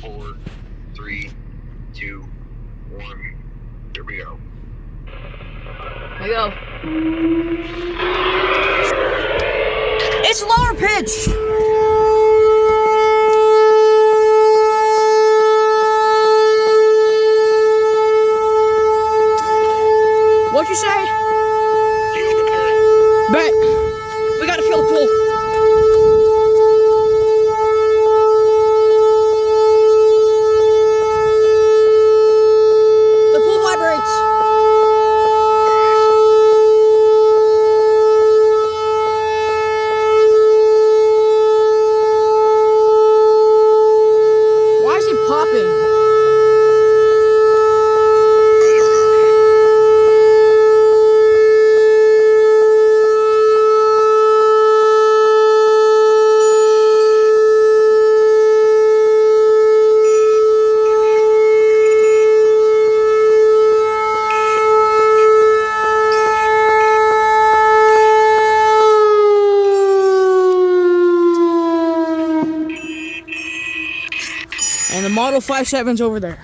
4, 3, 2, 1. Here we go. Here we go. It's lower pitch. What'd you say? Feel the pull. Bet. We gotta feel the pull. The pull vibrates. Why is it popping? And the Model 57's over there.